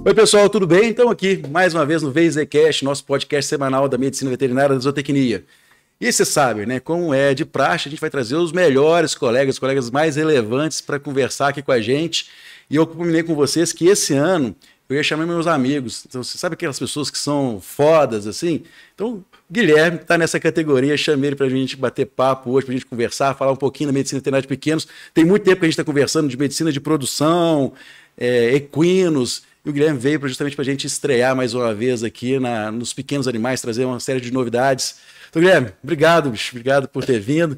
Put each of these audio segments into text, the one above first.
Oi, pessoal, tudo bem? Então aqui, mais uma vez, no VZCast, nosso podcast semanal da Medicina Veterinária e da Zootecnia. E você sabe, né, como é de praxe, a gente vai trazer os melhores colegas, os colegas mais relevantes para conversar aqui com a gente. E eu combinei com vocês que esse ano eu ia chamar meus amigos. Então, você sabe aquelas pessoas que são fodas, assim? Então, o Guilherme está nessa categoria, chamei ele para a gente bater papo hoje, para a gente conversar, falar um pouquinho da medicina veterinária de pequenos. Tem muito tempo que a gente está conversando de medicina de produção, equinos. E o Guilherme veio justamente para a gente estrear mais uma vez aqui nos pequenos animais, trazer uma série de novidades. Então, Guilherme, obrigado, bicho. Obrigado por ter vindo.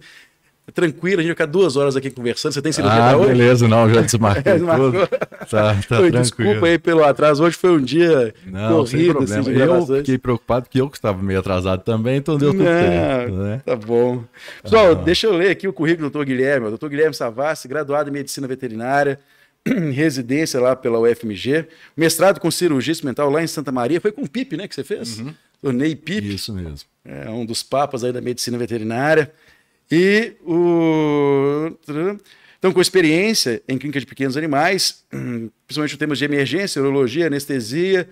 Tranquilo, a gente vai ficar 2 horas aqui conversando. Você tem cirurgia para hoje? Beleza, não, já desmarquei tudo. Tá tranquilo. Desculpa aí pelo atraso. Hoje foi um dia corrido. Assim, eu fiquei preocupado que eu que estava meio atrasado também, então deu tudo certo. Né? Tá bom. Pessoal, deixa eu ler aqui o currículo do Dr. Guilherme. O Dr. Guilherme Savassi, graduado em Medicina Veterinária, residência lá pela UFMG, mestrado com cirurgia experimental lá em Santa Maria. Foi com o PIP, né, que você fez? Uhum. Tornei PIP. Isso mesmo. É um dos papas aí da medicina veterinária. Então, com experiência em clínica de pequenos animais, principalmente em termos de emergência, urologia, anestesia,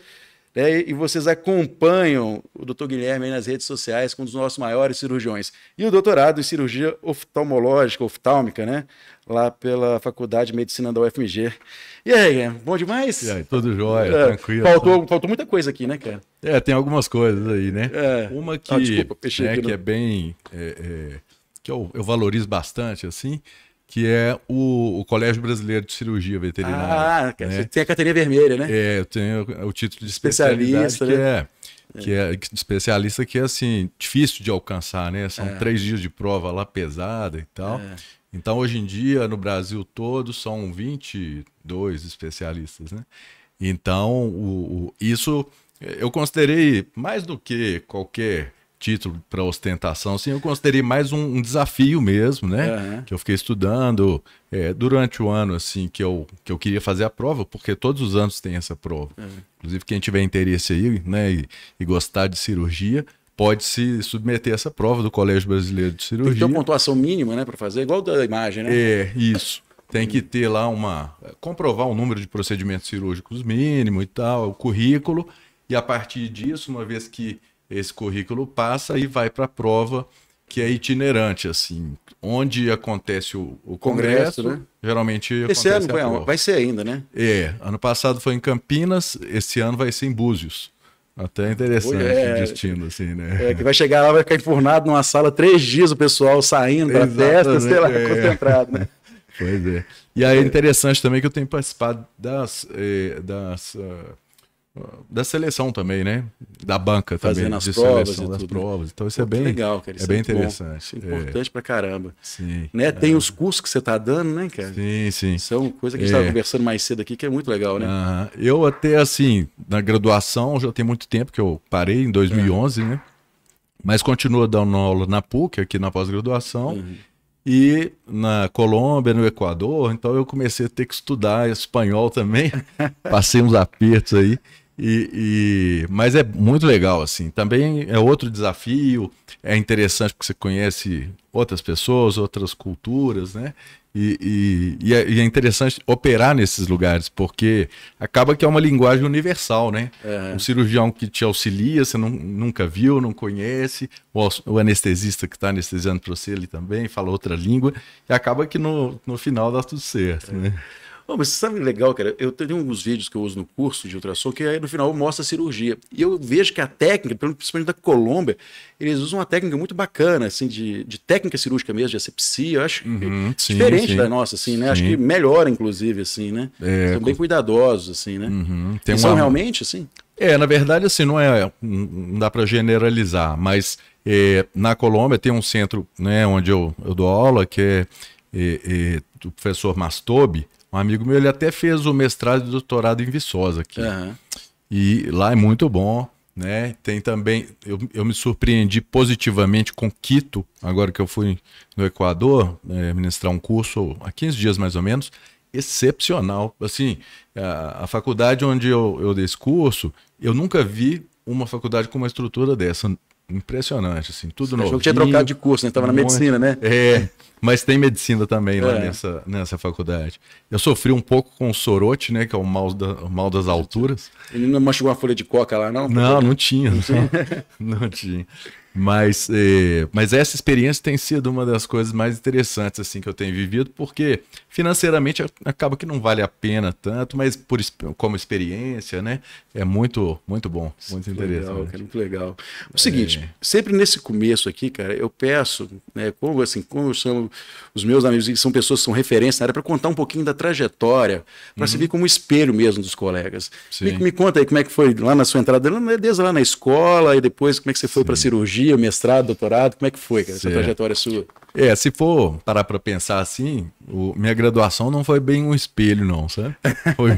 né, e vocês acompanham o Dr. Guilherme aí nas redes sociais, com um dos nossos maiores cirurgiões. E o doutorado em cirurgia oftalmológica, oftálmica, né, lá pela Faculdade de Medicina da UFMG. E aí, Guilherme, bom demais? E aí, tudo jóia, tranquilo. Faltou muita coisa aqui, né, cara? Tem algumas coisas aí, né? Uma que, desculpa, que é bem... que eu valorizo bastante, assim, que é o Colégio Brasileiro de Cirurgia Veterinária. Né? Você tem a carteirinha vermelha, né? Eu tenho o título de especialista, né? que é especialista, que é, assim, difícil de alcançar, né? São 3 dias de prova lá, pesada e tal. Então, hoje em dia, no Brasil todo, são 22 especialistas, né? Então, isso eu considerei mais do que qualquer título para ostentação, assim, eu considerei mais um desafio mesmo, né? Que eu fiquei estudando durante o ano, assim, que eu queria fazer a prova, porque todos os anos tem essa prova. Inclusive, quem tiver interesse aí, né, e gostar de cirurgia, pode se submeter a essa prova do Colégio Brasileiro de Cirurgia. Tem que ter uma pontuação mínima, né, para fazer, igual da imagem, né? Isso. Tem que ter lá comprovar o número de procedimentos cirúrgicos mínimo e tal, o currículo, e a partir disso, uma vez que esse currículo passa e vai para a prova, que é itinerante, assim, onde acontece o congresso, né? Geralmente esse acontece ano vai ser ainda, né? Ano passado foi em Campinas, esse ano vai ser em Búzios. Até interessante o destino, assim, né? Que vai chegar lá, vai ficar enfurnado numa sala 3 dias, o pessoal saindo da festa, sei lá, concentrado, né? Pois é. E aí é interessante também que eu tenho participado da seleção também, né? Da banca também. Fazendo as provas seleção das tudo, provas. Então isso é bem legal, cara. Isso é bem interessante. Isso é importante pra caramba. Sim. Né? Tem os cursos que você tá dando, né, cara? Sim. São coisa que a gente estava conversando mais cedo aqui, que é muito legal, né? Eu até, assim, na graduação, já tem muito tempo que eu parei, em 2011, né? Mas continuo dando aula na PUC, aqui na pós-graduação. E na Colômbia, no Equador, então eu comecei a ter que estudar espanhol também. Passei uns apertos aí. Mas é muito legal, assim. Também é outro desafio, é interessante porque você conhece outras pessoas, outras culturas, né? E é interessante operar nesses lugares, porque acaba que é uma linguagem universal, né? Um cirurgião que te auxilia, você nunca viu, não conhece, o anestesista que está anestesiando para você, ele também fala outra língua, e acaba que no final dá tudo certo, né? Mas você sabe legal, cara? Eu tenho uns vídeos que eu uso no curso de ultrassom que aí no final mostra a cirurgia. E eu vejo que a técnica, principalmente da Colômbia, eles usam uma técnica muito bacana, assim, de técnica cirúrgica mesmo, de asepsia. Eu acho diferente da nossa, assim, né? Acho que melhora, inclusive, assim, né? São bem cuidadosos, assim, né? São realmente, assim? Na verdade, assim, não dá para generalizar, mas na Colômbia tem um centro, né, onde eu dou aula, que é do professor Mastobi. Um amigo meu, ele até fez o mestrado e doutorado em Viçosa aqui. E lá é muito bom, né? Tem também, eu me surpreendi positivamente com Quito, agora que eu fui no Equador, ministrar um curso há 15 dias mais ou menos, excepcional. Assim, a faculdade onde eu dei esse curso, eu nunca vi uma faculdade com uma estrutura dessa impressionante, assim, tudo Você novo. achou que tinha trocado de curso, né? Estava na medicina, né? Mas tem medicina também lá nessa faculdade. Eu sofri um pouco com o sorote, né, que é o mal das alturas. Ele não mastigou uma folha de coca lá, não? Não tinha. Não tinha. Mas essa experiência tem sido uma das coisas mais interessantes assim que eu tenho vivido, porque financeiramente acaba que não vale a pena tanto, mas como experiência, né, é muito bom, muito interessante. Legal, cara, muito legal. O seguinte, sempre nesse começo aqui, cara, eu peço, né, como são os meus amigos, que são pessoas que são referência na área, para contar um pouquinho da trajetória, para servir como espelho mesmo dos colegas. Me conta aí como é que foi lá na sua entrada, desde lá na escola, e depois como é que você foi para cirurgia, mestrado, doutorado, como é que foi, cara, essa trajetória sua? Se for parar para pensar assim, minha graduação não foi bem um espelho, não, sabe?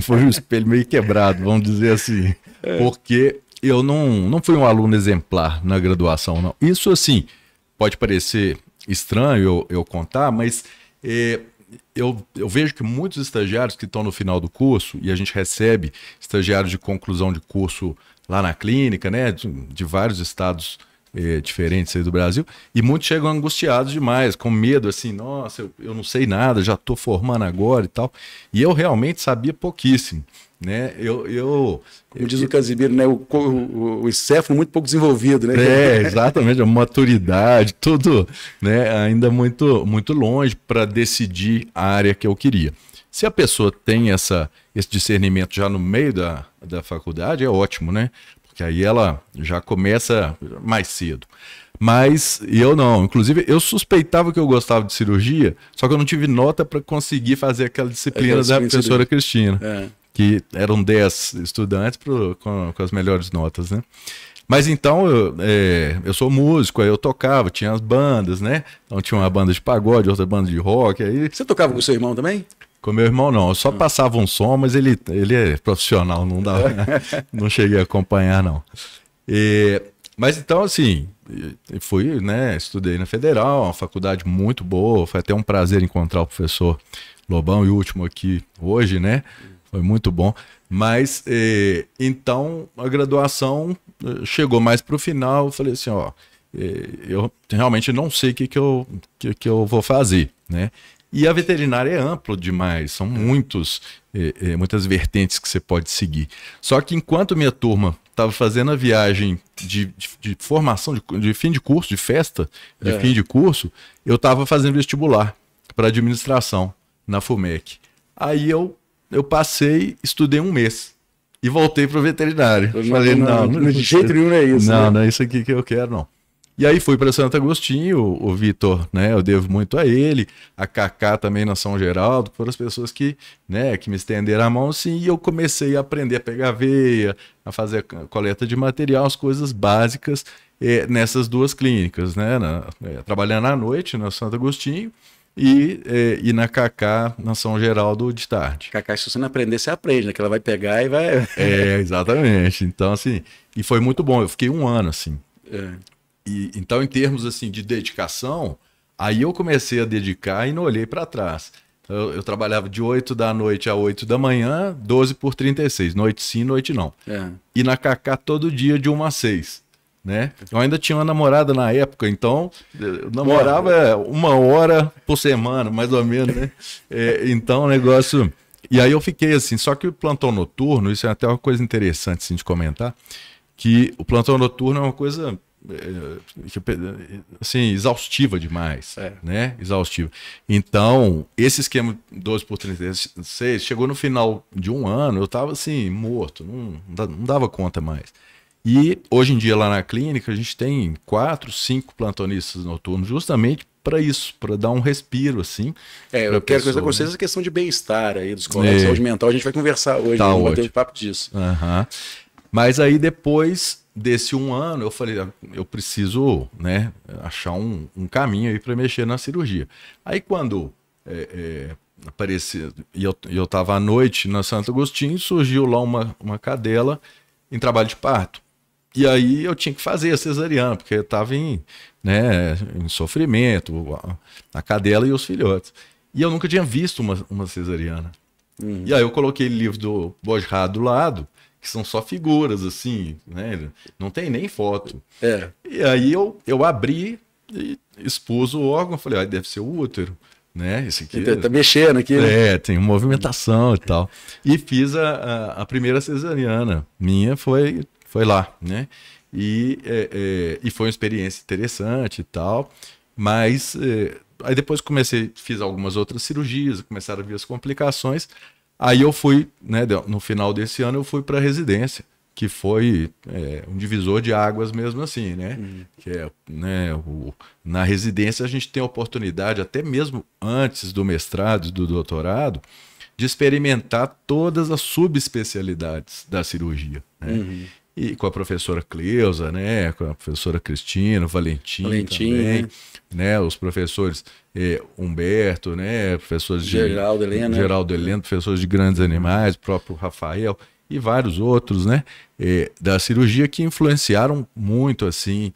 Foi um espelho meio quebrado, vamos dizer assim. Porque eu não fui um aluno exemplar na graduação, não. Isso, assim, pode parecer estranho eu contar, mas eu vejo que muitos estagiários que estão no final do curso, e a gente recebe estagiários de conclusão de curso lá na clínica, né, de vários estados diferentes aí do Brasil, e muitos chegam angustiados demais, com medo, assim, nossa, eu não sei nada, já estou formando agora e tal. E eu realmente sabia pouquíssimo, né? Como diz o Casimiro, né? O encéfalo muito pouco desenvolvido, né? Exatamente, a maturidade, tudo, né? Ainda muito longe para decidir a área que eu queria. Se a pessoa tem esse discernimento já no meio da faculdade, é ótimo, né? Que aí ela já começa mais cedo. Mas eu não. Inclusive, eu suspeitava que eu gostava de cirurgia, só que eu não tive nota para conseguir fazer aquela disciplina da professora Cristina, que eram 10 estudantes com as melhores notas, né? Mas então, eu sou músico, aí eu tocava, tinha as bandas, né? Então tinha uma banda de pagode, outra banda de rock. Aí... Você tocava com o seu irmão também? Com meu irmão não, eu só passava um som, mas ele é profissional, não cheguei a acompanhar não. Mas então assim, fui, né, estudei na Federal, uma faculdade muito boa, foi até um prazer encontrar o professor Lobão e o último aqui hoje, né, foi muito bom. Mas então a graduação chegou mais para o final, eu falei assim, eu realmente não sei o que eu vou fazer, né. E a veterinária é ampla demais, são muitas vertentes que você pode seguir. Só que enquanto minha turma estava fazendo a viagem de formação, de fim de curso, de festa de fim de curso, eu estava fazendo vestibular para administração na FUMEC. Aí eu passei, estudei um mês e voltei para o veterinário. Falei, não, de jeito nenhum é isso. Não é isso aqui que eu quero, não. E aí fui para Santo Agostinho, o Vitor, né, eu devo muito a ele, a Cacá também na São Geraldo, foram as pessoas que me estenderam a mão, assim, e eu comecei a aprender a pegar aveia, a fazer a coleta de material, as coisas básicas nessas duas clínicas, né, trabalhando à noite na Santo Agostinho e na Cacá, na São Geraldo, de tarde. Cacá, se você não aprender, você aprende, né, que ela vai pegar e vai... Exatamente, então assim, e foi muito bom, eu fiquei um ano, assim. Então, em termos assim de dedicação, aí eu comecei a dedicar e não olhei para trás. Eu trabalhava de 8 da noite a 8 da manhã, 12 por 36, noite sim, noite não. E na Cacá todo dia de 1 a 6, né? Eu ainda tinha uma namorada na época, então eu namorava 1 hora por semana, mais ou menos, né? Então o negócio... E aí eu fiquei assim, só que o plantão noturno, isso é até uma coisa interessante assim, de comentar, que o plantão noturno é uma coisa... assim, exaustiva demais, né? Exaustiva. Então, esse esquema 12 por 36 chegou no final de um ano, eu tava assim, morto, não dava conta mais. E hoje em dia lá na clínica a gente tem 4, 5 plantonistas noturnos justamente para isso, para dar um respiro assim. Eu quero conversar com vocês a questão de bem-estar aí dos colegas, saúde mental, a gente vai conversar hoje, vamos bater um papo disso. Mas aí depois desse um ano, eu falei, eu preciso, né, achar um caminho aí para mexer na cirurgia. Aí quando apareceu, e eu estava à noite na Santo Agostinho, surgiu lá uma cadela em trabalho de parto. E aí eu tinha que fazer a cesariana, porque eu estava em sofrimento, a cadela e os filhotes. E eu nunca tinha visto uma cesariana. E aí eu coloquei o livro do Bojrá do lado, que são só figuras, assim, né? Não tem nem foto. É. E aí eu abri e expus o órgão, falei, ah, deve ser o útero, né? Esse aqui Tá mexendo aqui, né? é, tem movimentação e tal. E fiz a primeira cesariana minha, foi lá, né? E foi uma experiência interessante e tal, mas aí depois fiz algumas outras cirurgias, começaram a vir as complicações. Aí eu fui, né, no final desse ano, eu fui para a residência, que foi um divisor de águas mesmo assim, né? Que né, na residência a gente tem a oportunidade, até mesmo antes do mestrado e do doutorado, de experimentar todas as subespecialidades da cirurgia, né? E com a professora Cleusa, né, com a professora Cristina, Valentim também, né, os professores Humberto, né, professores Geraldo Heleno, professores de grandes animais, próprio Rafael e vários outros, né, da cirurgia que influenciaram muito, assim,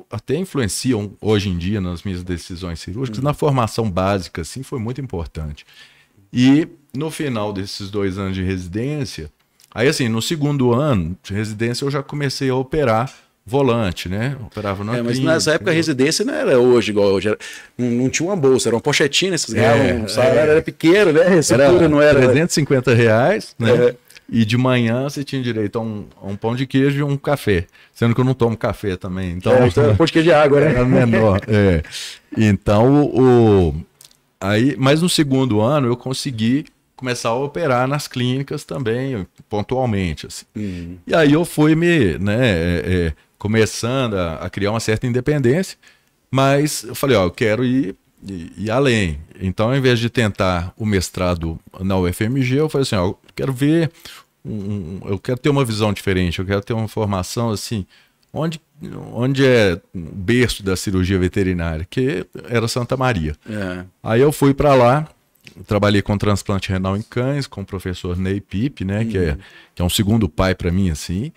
até influenciam hoje em dia nas minhas decisões cirúrgicas, na formação básica, assim, foi muito importante. E no final desses 2 anos de residência, aí assim, no segundo ano de residência eu já comecei a operar volante, né? Operava na mas clínica, nessa época a residência não era hoje igual hoje. Não tinha uma bolsa, era uma pochetina, esses ganhavam, o salário era pequeno, né? Era não era R$350, né? E de manhã você tinha direito a um pão de queijo e um café. Sendo que eu não tomo café também. Então, então pão de queijo de água, né? Era menor. Então, aí, mas no segundo ano eu consegui começar a operar nas clínicas também, pontualmente. Assim. E aí eu fui começando a criar uma certa independência, mas eu falei, eu quero ir além. Então, ao invés de tentar o mestrado na UFMG, eu falei assim, eu quero ver, eu quero ter uma visão diferente, eu quero ter uma formação assim, onde é o berço da cirurgia veterinária, que era Santa Maria. Aí eu fui para lá, trabalhei com transplante renal em cães, com o professor Ney Pipe, né, que é um segundo pai para mim, assim,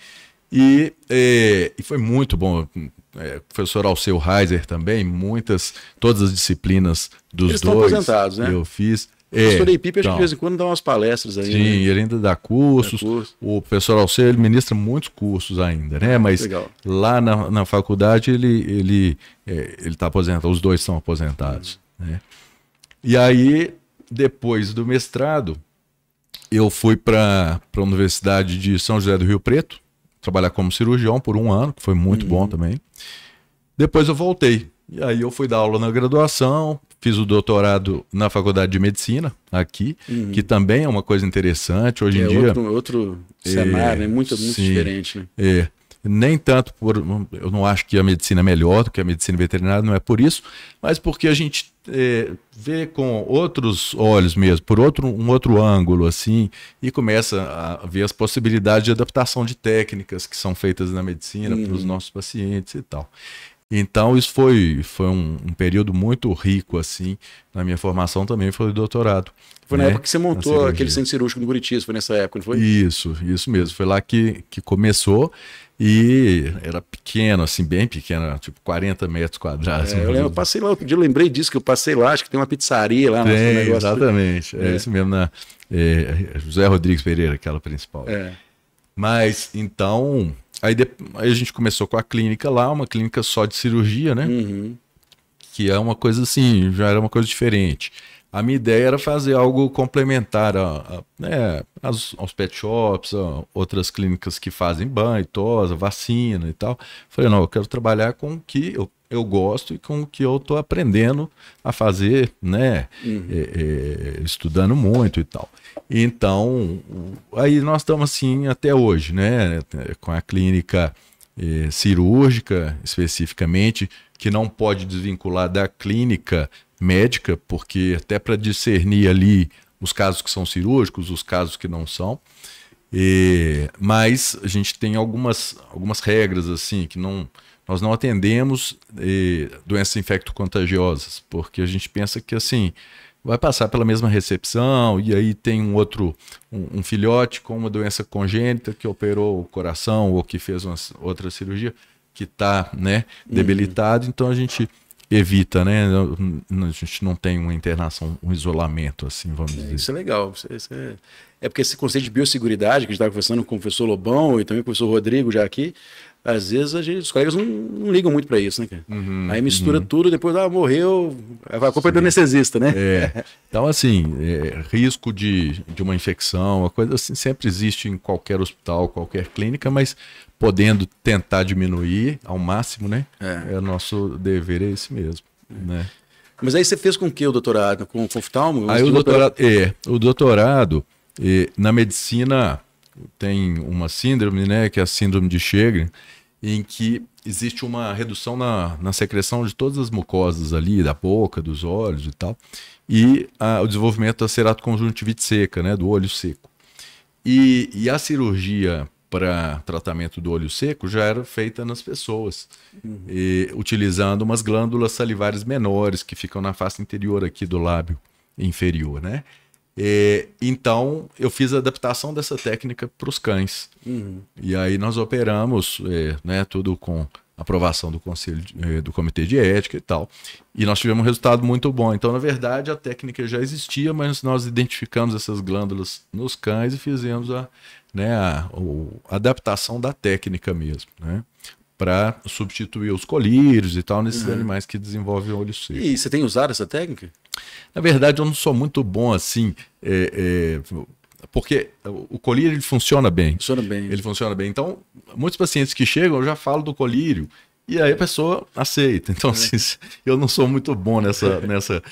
e foi muito bom. Professor Alceu Reiser também, todas as disciplinas dos Eles dois. Eles estão aposentados, né? Eu fiz. O professor Ney Pipe, acho que de vez em quando dá umas palestras aí. Sim, né? Ele ainda dá cursos. O professor Alceu, ele ministra muitos cursos ainda, né? Mas lá na faculdade ele está aposentado, os dois são aposentados. Né? E aí, depois do mestrado, eu fui para a Universidade de São José do Rio Preto, trabalhar como cirurgião por 1 ano, que foi muito bom também. Depois eu voltei. E aí eu fui dar aula na graduação, fiz o doutorado na Faculdade de Medicina, aqui, que também é uma coisa interessante. Hoje em dia... Outro cenário, né? Muito diferente. Né? Nem tanto eu não acho que a medicina é melhor do que a medicina veterinária, não é por isso, mas porque a gente vê com outros olhos mesmo, por um outro ângulo, assim, e começa a ver as possibilidades de adaptação de técnicas que são feitas na medicina para os nossos pacientes e tal. Então isso foi um período muito rico, assim, na minha formação também, foi o doutorado. Foi na época que você montou aquele centro cirúrgico no Buriti, foi nessa época, não foi? Isso mesmo, foi lá que começou. E era pequeno, assim, bem pequeno, tipo 40 metros quadrados. Eu passei lá outro dia, eu lembrei disso, que eu passei lá, acho que tem uma pizzaria lá. Exatamente, isso mesmo, José Rodrigues Pereira, aquela principal. Mas, então, aí a gente começou com a clínica lá, uma clínica só de cirurgia, né? Que é uma coisa assim, já era uma coisa diferente. A minha ideia era fazer algo complementar aos pet shops, a outras clínicas que fazem banho, tosa, vacina e tal. Falei, não, eu quero trabalhar com o que eu gosto e com o que eu estou aprendendo a fazer, né? Estudando muito e tal. Então, aí nós estamos assim até hoje, né? Com a clínica cirúrgica, especificamente, que não pode desvincular da clínica médica, porque até para discernir ali os casos que são cirúrgicos, os casos que não são. Mas a gente tem algumas regras assim que nós não atendemos doenças infecto-contagiosas, porque a gente pensa que assim vai passar pela mesma recepção e aí tem um filhote com uma doença congênita que operou o coração ou que fez outra cirurgia que está, né, debilitado. Então a gente evita, né? A gente não tem uma internação, um isolamento, assim, vamos dizer. Isso é legal. É porque esse conceito de biosseguridade, que a gente estava conversando com o professor Lobão e também com o professor Rodrigo já aqui, às vezes os colegas não ligam muito para isso, né, cara? Aí mistura tudo, depois morreu, a culpa é do anestesista, né? Então, assim, risco de uma infecção, uma coisa assim, sempre existe em qualquer hospital, qualquer clínica, mas podendo tentar diminuir ao máximo, né? Nosso dever é esse mesmo, né? Mas aí você fez com o que o doutorado? Com oftalmo? Aí o doutorado, na medicina tem uma síndrome, né, que é a síndrome de Sjögren, em que existe uma redução na secreção de todas as mucosas ali, da boca, dos olhos e tal, e o desenvolvimento da ceratoconjuntivite seca, né, do olho seco. E a cirurgia para tratamento do olho seco já era feita nas pessoas, utilizando umas glândulas salivares menores que ficam na face interior aqui do lábio inferior, né? Então, eu fiz a adaptação dessa técnica para os cães. E aí nós operamos, né, tudo com aprovação do conselho, do comitê de ética e tal. E nós tivemos um resultado muito bom. Então, na verdade, a técnica já existia, mas nós identificamos essas glândulas nos cães e fizemos a adaptação da técnica mesmo, né? Para substituir os colírios e tal nesses animais que desenvolvem olho seco. E você tem usado essa técnica? Na verdade, eu não sou muito bom assim, porque o colírio ele funciona bem. Ele funciona bem. Então, muitos pacientes que chegam, eu já falo do colírio e aí a pessoa aceita. Então, assim, eu não sou muito bom nessa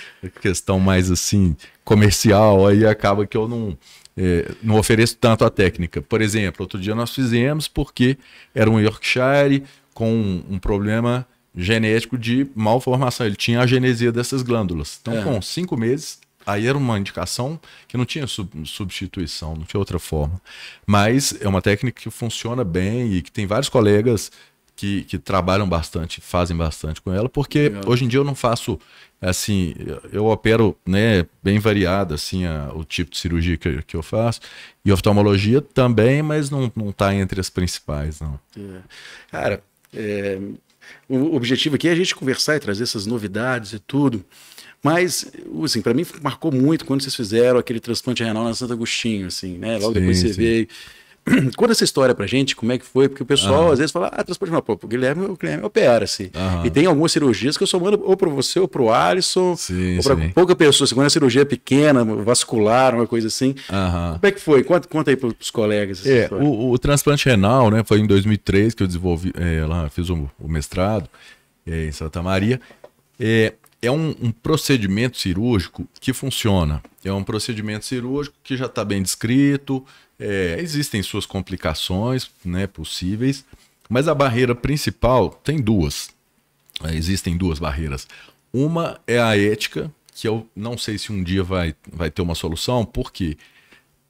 questão mais assim comercial, aí acaba que eu não ofereço tanto a técnica. Por exemplo, outro dia nós fizemos porque era um Yorkshire com um problema genético de malformação. Ele tinha a agenesia dessas glândulas. Então, com 5 meses, aí era uma indicação que não tinha substituição, não tinha outra forma. Mas é uma técnica que funciona bem e que tem vários colegas que trabalham bastante, fazem bastante com ela, porque hoje em dia eu não faço, assim, eu opero, né, bem variado, assim, o tipo de cirurgia que eu faço, e oftalmologia também, mas não está entre as principais, não. Cara, o objetivo aqui é a gente conversar e trazer essas novidades e tudo, mas, assim, para mim marcou muito quando vocês fizeram aquele transplante renal na Santo Agostinho, assim, né, logo depois você veio. Conta essa história pra gente, como é que foi, porque o pessoal às vezes fala, transplante renal, o Guilherme opera, assim. E tem algumas cirurgias que eu só mando ou para você ou para o Alisson, ou para pouca pessoa, assim, quando a cirurgia é pequena, vascular, uma coisa assim. Como é que foi? Conta aí para os colegas. O transplante renal, né, foi em 2003 que eu desenvolvi, lá fiz o mestrado em Santa Maria. É um procedimento cirúrgico que funciona. É um procedimento cirúrgico que já está bem descrito, existem suas complicações, né, possíveis, mas a barreira principal tem duas. Existem duas barreiras. Uma é a ética, que eu não sei se um dia vai ter uma solução. Por quê?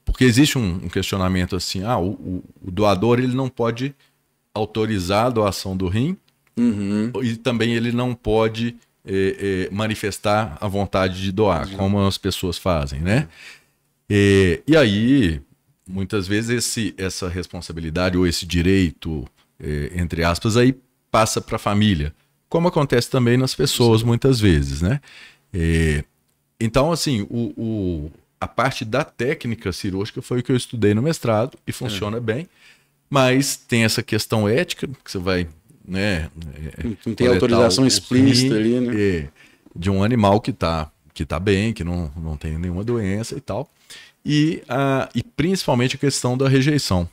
Porque existe um questionamento assim, o doador ele não pode autorizar a doação do rim e também ele não pode manifestar a vontade de doar, como as pessoas fazem, né? E aí, muitas vezes essa responsabilidade ou esse direito, entre aspas, aí passa para a família, como acontece também nas pessoas muitas vezes, né? Então, assim, a parte da técnica cirúrgica foi o que eu estudei no mestrado e funciona bem, mas tem essa questão ética que você vai, né, não tem autorização explícita ali, né? De um animal que tá bem, que não tem nenhuma doença e tal. E principalmente a questão da rejeição,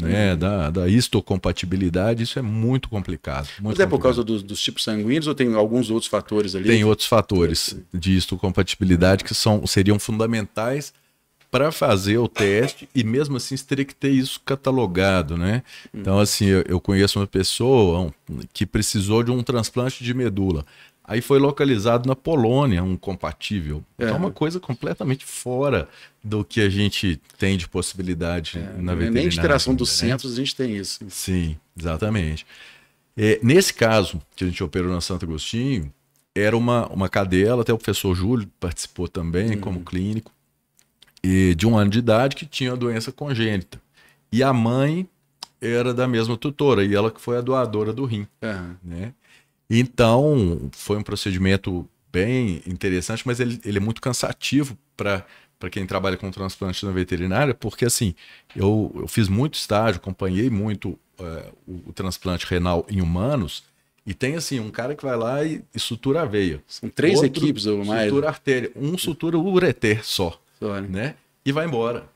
né, da histocompatibilidade, isso é muito complicado. Mas por causa dos tipos sanguíneos ou tem alguns outros fatores ali? Tem outros fatores de histocompatibilidade que seriam fundamentais para fazer o teste, e mesmo assim você teria que ter isso catalogado, né? Então, assim, eu conheço uma pessoa que precisou de um transplante de medula. Aí foi localizado na Polônia um compatível. Então é uma coisa completamente fora do que a gente tem de possibilidade na veterinária. Nem de interação dos centros a gente tem isso. Sim, exatamente. Nesse caso que a gente operou na Santo Agostinho, era uma cadela, até o professor Júlio participou também como clínico, de 1 ano de idade, que tinha a doença congênita. E a mãe era da mesma tutora, e ela que foi a doadora do rim, né? Então, foi um procedimento bem interessante, mas ele é muito cansativo para quem trabalha com transplante na veterinária, porque assim, eu fiz muito estágio, acompanhei muito o transplante renal em humanos, e tem assim, um cara que vai lá e sutura a veia. São 3 equipes ou mais. Sutura artéria, sutura o ureter só, né? E vai embora.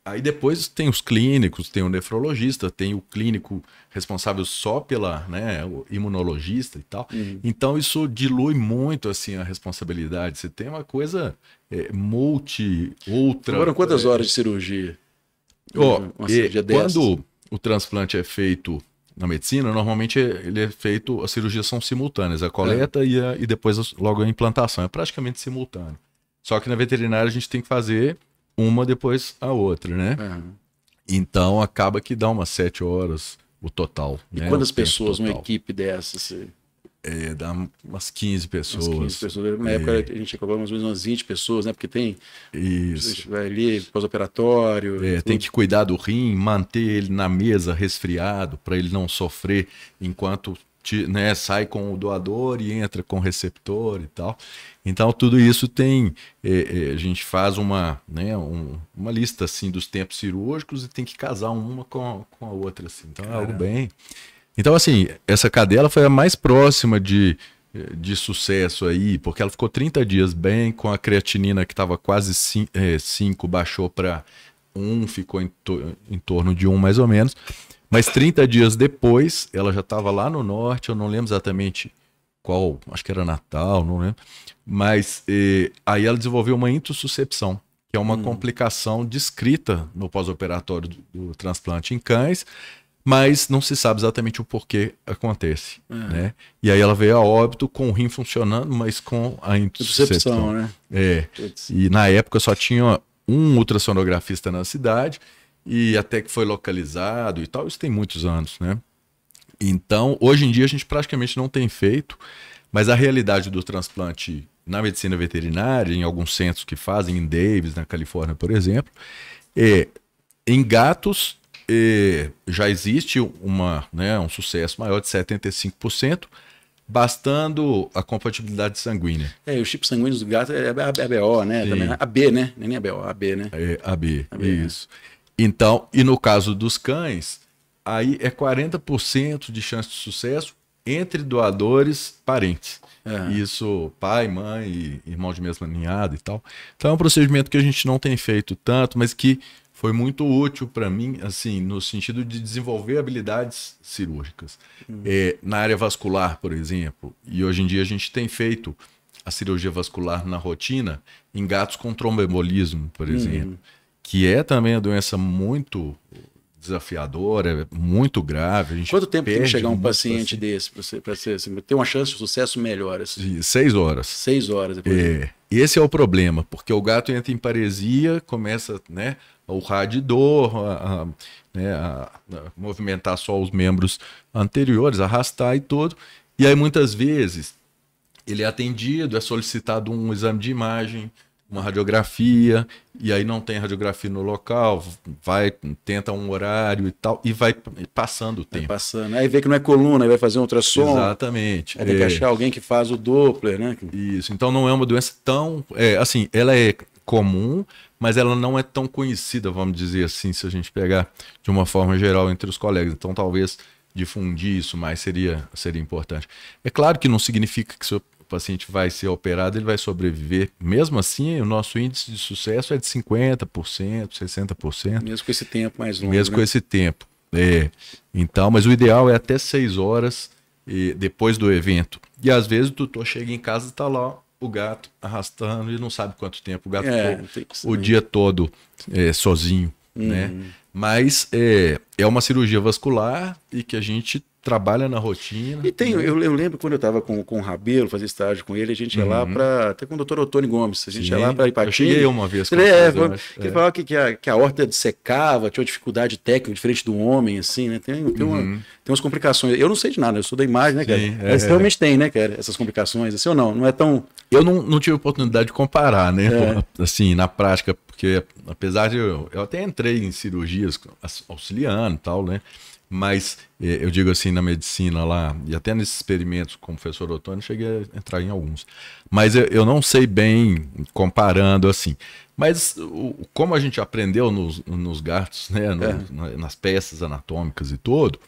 Aí depois tem os clínicos, tem o nefrologista, tem o clínico responsável só pela, né, o imunologista e tal. Então isso dilui muito assim a responsabilidade. Você tem uma coisa outra. Foram quantas horas de cirurgia? Quando o transplante é feito na medicina, normalmente ele é feito, as cirurgias são simultâneas, a coleta e depois logo a implantação. É praticamente simultâneo. Só que na veterinária a gente tem que fazer uma depois a outra, né? Então acaba que dá umas 7 horas o total. E né? Quantas pessoas numa equipe dessas? Dá umas 15 pessoas. Umas 15 pessoas. Na época a gente acabou mais ou menos umas 20 pessoas, né? Porque tem. Isso. Vai ali, pós-operatório. Tem que cuidar do rim, manter ele na mesa resfriado, para ele não sofrer enquanto né, sai com o doador e entra com o receptor e tal. Então tudo isso tem, a gente faz uma lista assim dos tempos cirúrgicos e tem que casar uma com a outra assim. Então é algo bem. Então assim, essa cadela foi a mais próxima de sucesso aí, porque ela ficou 30 dias bem, com a creatinina que estava quase 5, baixou para 1, ficou em torno de 1 mais ou menos. Mas 30 dias depois, ela já estava lá no norte, eu não lembro exatamente qual, acho que era Natal, não lembro. Mas aí ela desenvolveu uma intussuscepção, que é uma complicação descrita no pós-operatório do transplante em cães, mas não se sabe exatamente o porquê acontece. Né? E aí ela veio a óbito com o rim funcionando, mas com a intussuscepção. Né? E na época só tinha um ultrassonografista na cidade, e até que foi localizado e tal, isso tem muitos anos, né? Então, hoje em dia a gente praticamente não tem feito, mas a realidade do transplante na medicina veterinária, em alguns centros que fazem, em Davis, na Califórnia, por exemplo, em gatos já existe um sucesso maior de 75%, bastando a compatibilidade sanguínea. O chip sanguíneo do gato é ABO, né? Também, AB, né? Nem ABO, AB, né? AB, isso. Então, e no caso dos cães, aí é 40% de chance de sucesso entre doadores parentes. Isso, pai, mãe, irmão de mesma ninhada e tal. Então é um procedimento que a gente não tem feito tanto, mas que foi muito útil para mim, assim, no sentido de desenvolver habilidades cirúrgicas. Na área vascular, por exemplo, e hoje em dia a gente tem feito a cirurgia vascular na rotina em gatos com tromboembolismo, por exemplo. Que é também uma doença muito desafiadora, muito grave. Quanto tempo tem que chegar um paciente desse para ter uma chance de sucesso melhor? Assim? 6 horas. 6 horas depois. Esse é o problema, porque o gato entra em paresia, começa, né, a urrar de dor, a movimentar só os membros anteriores, arrastar e tudo. E aí muitas vezes ele é atendido, é solicitado um exame de imagem, uma radiografia, e aí não tem radiografia no local, tenta um horário e tal, e vai passando o tempo. Aí vê que não é coluna, aí vai fazer um ultrassom. Exatamente. Aí tem que achar alguém que faz o Doppler, né? Isso, então não é uma doença tão... assim, ela é comum, mas ela não é tão conhecida, vamos dizer assim, se a gente pegar de uma forma geral entre os colegas. Então talvez difundir isso mais seria importante. É claro que não significa que o paciente vai ser operado, ele vai sobreviver. Mesmo assim, o nosso índice de sucesso é de 50%, 60%. Mesmo com esse tempo mais longo. Mesmo com esse tempo. Então, mas o ideal é até 6 horas depois do evento. E às vezes o tutor chega em casa e está lá o gato arrastando e não sabe quanto tempo. O gato ficou o dia todo sozinho. Né? Mas é uma cirurgia vascular e que a gente trabalha na rotina. E tem, eu lembro quando eu estava com o Rabelo, fazia estágio com ele, a gente ia lá para... Até com o doutor Otônio Gomes, a gente ia lá para Ipatinga. Eu cheguei uma vez. Ele falava que a horta dissecava, tinha uma dificuldade técnica diferente do homem, assim, né? Tem umas complicações. Eu não sei de nada, eu sou da imagem, né, cara? Mas realmente tem, né, cara, essas complicações, assim ou não? Não é tão... Eu não tive oportunidade de comparar, né? Assim, na prática, porque apesar de eu até entrei em cirurgias auxiliando e tal, né? Mas eu digo assim, na medicina lá, e até nesses experimentos com o professor Ottoni, cheguei a entrar em alguns. Mas eu não sei bem comparando assim. Mas como a gente aprendeu nos gartos, né? Nas peças anatômicas e todo,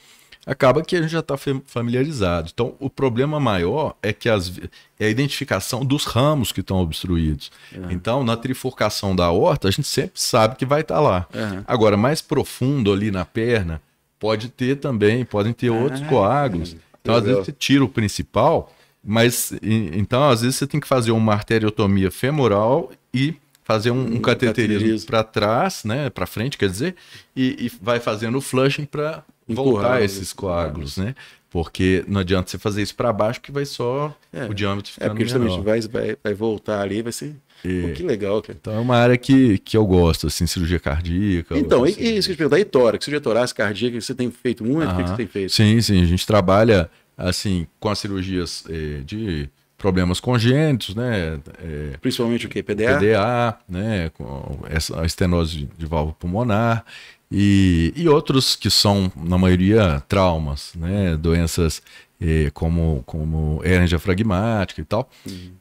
acaba que a gente já está familiarizado. Então, o problema maior é que é a identificação dos ramos que estão obstruídos. Então, na trifurcação da aorta, a gente sempre sabe que vai estar lá. Agora, mais profundo ali na perna, podem ter outros coágulos. Então, às vezes, você tira o principal, mas então, às vezes, você tem que fazer uma arteriotomia femoral e fazer um cateterismo para trás, né, para frente, quer dizer, e vai fazendo o flushing para voltar esses coágulos, né? Porque não adianta você fazer isso para baixo, que vai só o diâmetro ficando porque justamente vai voltar ali, vai ser... Pô, que legal, cara. Então é uma área que eu gosto, assim, cirurgia cardíaca. Então, isso que eu te perguntar, e tórax, cirurgia torácica, cardíaca, você tem feito muito? O que você tem feito? Sim, a gente trabalha, assim, com as cirurgias de problemas congênitos, né? Principalmente o quê? PDA? PDA, né? Com a estenose de válvula pulmonar e outros que são, na maioria, traumas, né? Doenças como hérnia diafragmática e tal.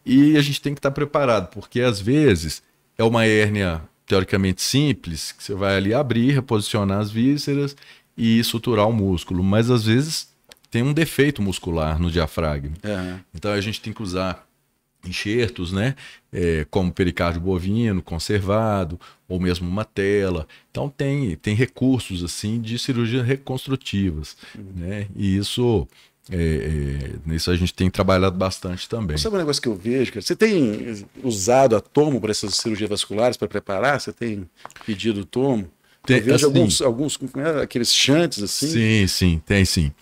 E a gente tem que estar preparado, porque às vezes é uma hérnia teoricamente simples, que você vai ali abrir, reposicionar as vísceras e suturar o músculo, mas às vezes tem um defeito muscular no diafragma. Então a gente tem que usar enxertos, né? Como pericárdio bovino conservado, ou mesmo uma tela. Então tem recursos assim de cirurgias reconstrutivas, né? E isso nisso a gente tem trabalhado bastante também. Sabe um negócio que eu vejo, cara? Você tem usado a tomo para essas cirurgias vasculares para preparar? Você tem pedido tomo? Eu vejo assim, alguns aqueles shunts assim. Sim, tem sim.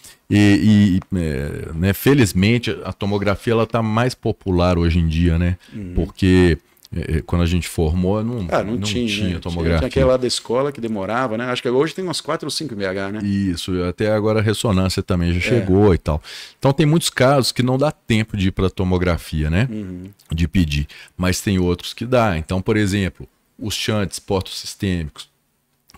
Né, felizmente a tomografia ela está mais popular hoje em dia, né? Porque quando a gente formou não tinha tomografia. Tinha aquela lá da escola que demorava, né? Acho que hoje tem umas 4 ou 5 MH, né? Isso, até agora a ressonância também já chegou e tal. Então tem muitos casos que não dá tempo de ir para tomografia, né? De pedir. Mas tem outros que dá. Então, por exemplo, os shunts portosistêmicos,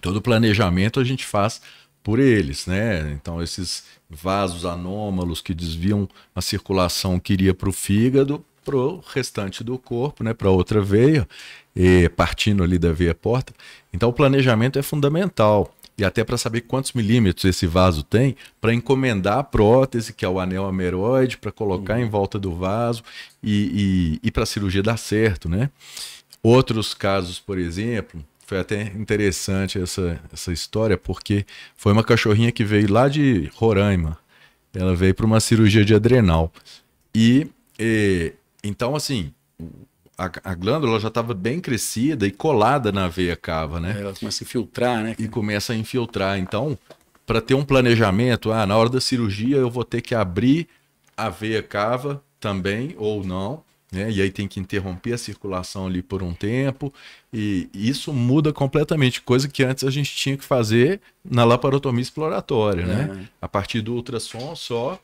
todo o planejamento a gente faz por eles, né? Então esses vasos anômalos que desviam a circulação que iria para o fígado, para o restante do corpo, né? Para outra veia, partindo ali da veia porta. Então o planejamento é fundamental. E até para saber quantos milímetros esse vaso tem, para encomendar a prótese, que é o anel ameroide, para colocar em volta do vaso e para a cirurgia dar certo, né? Outros casos, por exemplo, foi até interessante essa história, porque foi uma cachorrinha que veio lá de Roraima. Ela veio para uma cirurgia de adrenal. Então, assim, a glândula já estava bem crescida e colada na veia cava, né? Ela começa a infiltrar, né? E começa a infiltrar. Então, para ter um planejamento, na hora da cirurgia eu vou ter que abrir a veia cava também, ou não, né? E aí tem que interromper a circulação ali por um tempo, e isso muda completamente, coisa que antes a gente tinha que fazer na laparotomia exploratória, né? A partir do ultrassom só,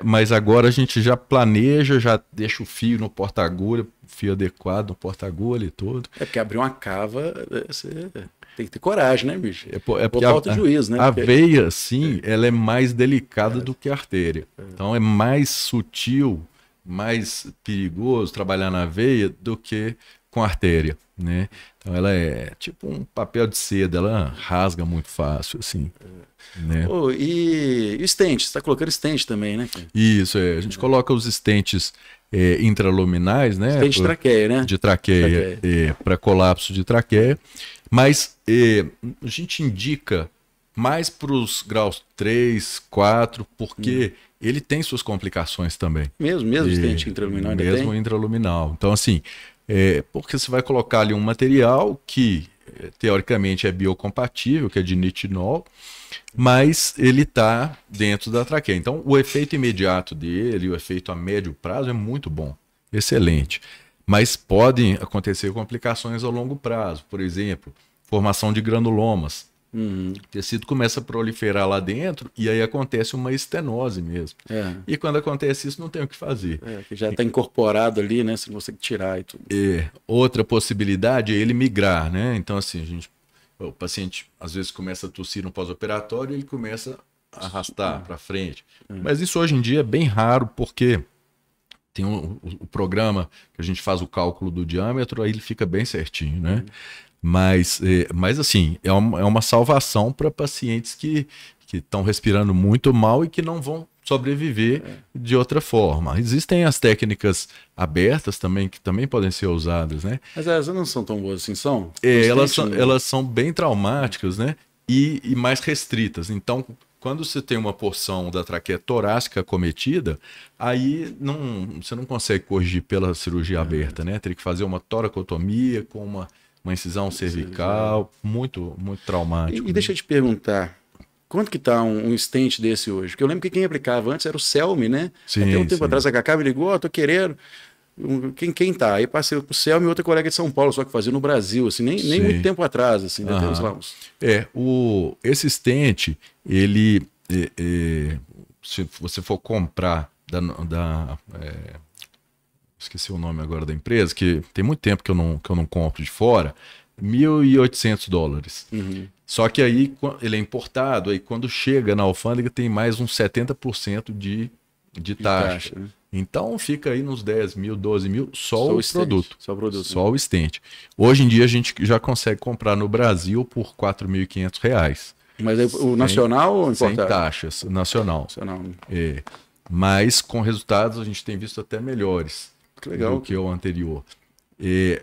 mas agora a gente já planeja, já deixa o fio no porta-agulha, fio adequado no porta-agulha e tudo. Porque abrir uma cava, você tem que ter coragem, né, bicho? Porque falta de juízo, né? A veia, sim, ela é mais delicada do que a artéria. Então é mais sutil, mais perigoso trabalhar na veia do que com a artéria, né? Então ela é tipo um papel de seda, ela rasga muito fácil, assim. Né? E o stent, você está colocando stent também, né? Isso, a gente coloca os stents intraluminais, né? Stent de traqueia, né? De traqueia, para colapso de traqueia, mas a gente indica mais para os graus 3, 4, porque ele tem suas complicações também. Mesmo stent intraluminal ainda mesmo tem? Intraluminal. Então, assim, porque você vai colocar ali um material que, teoricamente, é biocompatível, que é de nitinol, mas ele está dentro da traqueia. Então, o efeito imediato dele, o efeito a médio prazo é muito bom, excelente. Mas podem acontecer complicações ao longo prazo. Por exemplo, formação de granulomas. Uhum. O tecido começa a proliferar lá dentro e aí acontece uma estenose mesmo. E quando acontece isso, não tem o que fazer. Que já está incorporado ali, né? Você não consegue tirar e tudo. Outra possibilidade é ele migrar, né? Então, assim, o paciente às vezes começa a tossir no pós-operatório e ele começa a arrastar para frente. Mas isso hoje em dia é bem raro porque tem o programa que a gente faz o cálculo do diâmetro, aí ele fica bem certinho, né? Mas assim, é uma salvação para pacientes que estão respirando muito mal e que não vão sobreviver de outra forma. Existem as técnicas abertas também, que também podem ser usadas, né? Mas elas não são tão boas assim, são? Elas são bem traumáticas, né? E mais restritas. Então, quando você tem uma porção da traqueia torácica acometida, aí você não consegue corrigir pela cirurgia aberta, né? Teria que fazer uma toracotomia com uma incisão cervical, muito, muito traumático. E deixa eu te perguntar, quanto que tá um stent desse hoje? Porque eu lembro que quem aplicava antes era o Selmi, né? Sim, até um tempo atrás a Cacá me ligou, tô querendo. Quem tá? Aí passei pro Selmi e outra colega de São Paulo, só que fazia no Brasil, assim, nem muito tempo atrás, assim, né? Temos lá uns... Esse stent, ele, se você for comprar esqueci o nome agora da empresa, que tem muito tempo que eu não compro de fora, $1.800. Só que aí ele é importado, aí quando chega na alfândega tem mais uns 70% de taxa. Né? Então fica aí nos 10 mil, 12 mil, só o produto. Só o stent. Hoje em dia a gente já consegue comprar no Brasil por R$4.500. Mas é o nacional ou importado? Sem taxas, nacional. Mas com resultados a gente tem visto até melhores. Legal. Do que o anterior.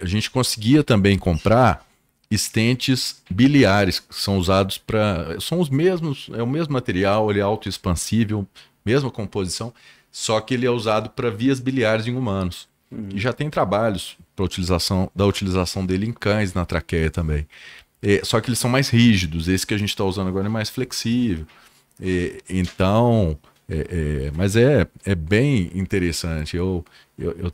A gente conseguia também comprar stents biliares, que são usados são os mesmos, é o mesmo material, ele é autoexpansível, mesma composição, só que ele é usado para vias biliares em humanos. E já tem trabalhos da utilização dele em cães na traqueia também. Só que eles são mais rígidos, esse que a gente está usando agora é mais flexível. Então... mas é bem interessante. Eu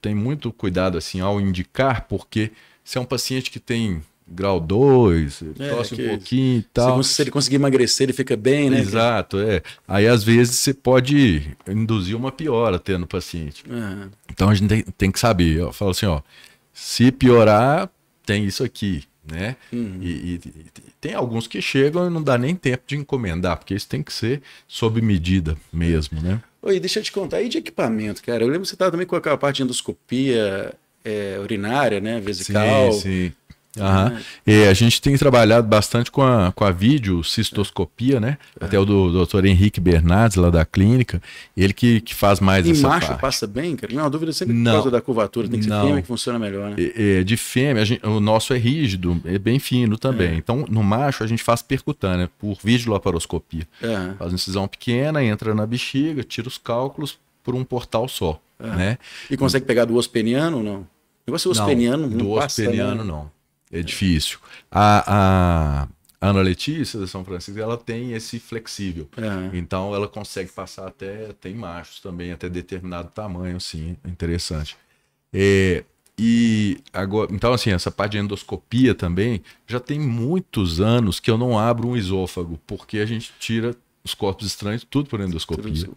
tenho muito cuidado assim ao indicar, porque se é um paciente que tem grau 2, tosse um pouquinho e tal. Se ele conseguir emagrecer, ele fica bem, né? Exato, Aí às vezes você pode induzir uma piora até no paciente. Então a gente tem que saber. Eu falo assim, se piorar, tem isso aqui. Né? E tem alguns que chegam e não dá nem tempo de encomendar, porque isso tem que ser sob medida mesmo, né? Oi, deixa eu te contar aí de equipamento, cara. Eu lembro que você estava também com aquela parte de endoscopia urinária, né? Vesical. Sim. A gente tem trabalhado bastante com a videocistoscopia, né? Até o do Dr. Henrique Bernardes, lá da clínica, ele que faz mais essa parte. E macho passa bem, cara? Não é uma dúvida sempre por causa da curvatura, tem que ser fêmea que funciona melhor, né? De fêmea, o nosso é rígido, é bem fino também. Então, no macho, a gente faz percutânea, por videolaparoscopia. Faz uma incisão pequena, entra na bexiga, tira os cálculos por um portal só, né? E consegue pegar do osso peniano ou não? O negócio do osso peniano não passa, osso peniano, né? Não. É difícil. A Ana Letícia da São Francisco, ela tem esse flexível. Então ela consegue passar tem machos também, até determinado tamanho, sim, interessante. E agora, então assim, essa parte de endoscopia também, já tem muitos anos que eu não abro um esôfago, porque a gente tira os corpos estranhos tudo por endoscopia.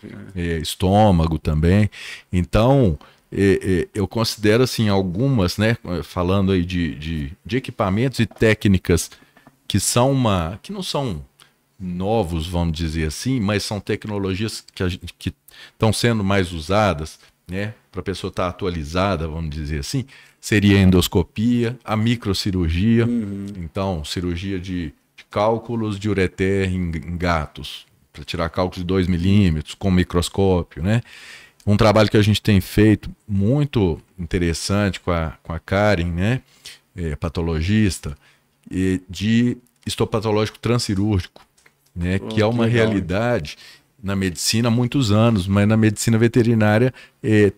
Estômago também. Então... eu considero assim algumas, né, falando aí de equipamentos e técnicas que não são novos, vamos dizer assim, mas são tecnologias que estão sendo mais usadas, né, para a pessoa estar atualizada, vamos dizer assim, seria a endoscopia, a microcirurgia, então cirurgia de cálculos de ureter em gatos, para tirar cálculos de 2 milímetros com microscópio, né? Um trabalho que a gente tem feito muito interessante com a Karen, né, patologista, de histopatológico transcirúrgico, né, que é uma realidade na medicina há muitos anos, mas na medicina veterinária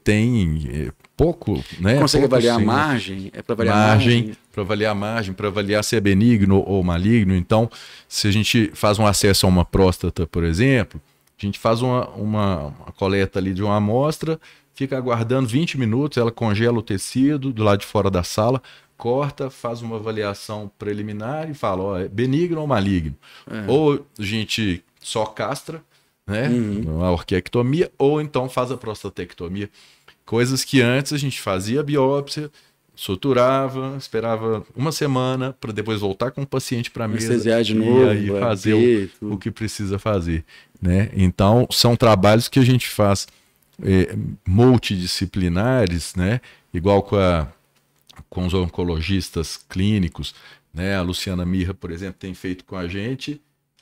tem pouco, né? Consegue avaliar a margem? É para avaliar a margem? Para avaliar a margem, para avaliar se é benigno ou maligno. Então, se a gente faz um acesso a uma próstata, por exemplo, a gente faz uma coleta ali de uma amostra, fica aguardando 20 minutos, ela congela o tecido do lado de fora da sala, corta, faz uma avaliação preliminar e fala, ó, é benigno ou maligno. Ou a gente só castra, né, a orquiectomia, ou então faz a prostatectomia. Coisas que antes a gente fazia biópsia, suturava, esperava uma semana para depois voltar com o paciente para a mesa anestesiar de novo, e aí fazer o que precisa fazer, né? Então, são trabalhos que a gente faz multidisciplinares, né? Igual com os oncologistas clínicos, né? A Luciana Mirra, por exemplo, tem feito com a gente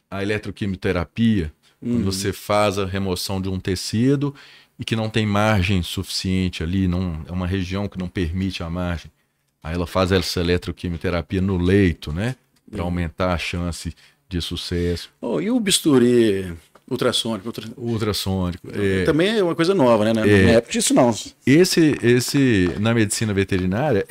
a eletroquimioterapia, quando você faz a remoção de um tecido e que não tem margem suficiente ali, não, é uma região que não permite a margem. Aí ela faz essa eletroquimioterapia no leito, né? Para aumentar a chance de sucesso. E o bisturi ultrassônico? Ultrassônico. Também é uma coisa nova, né? Não é disso, não. Esse, na medicina veterinária,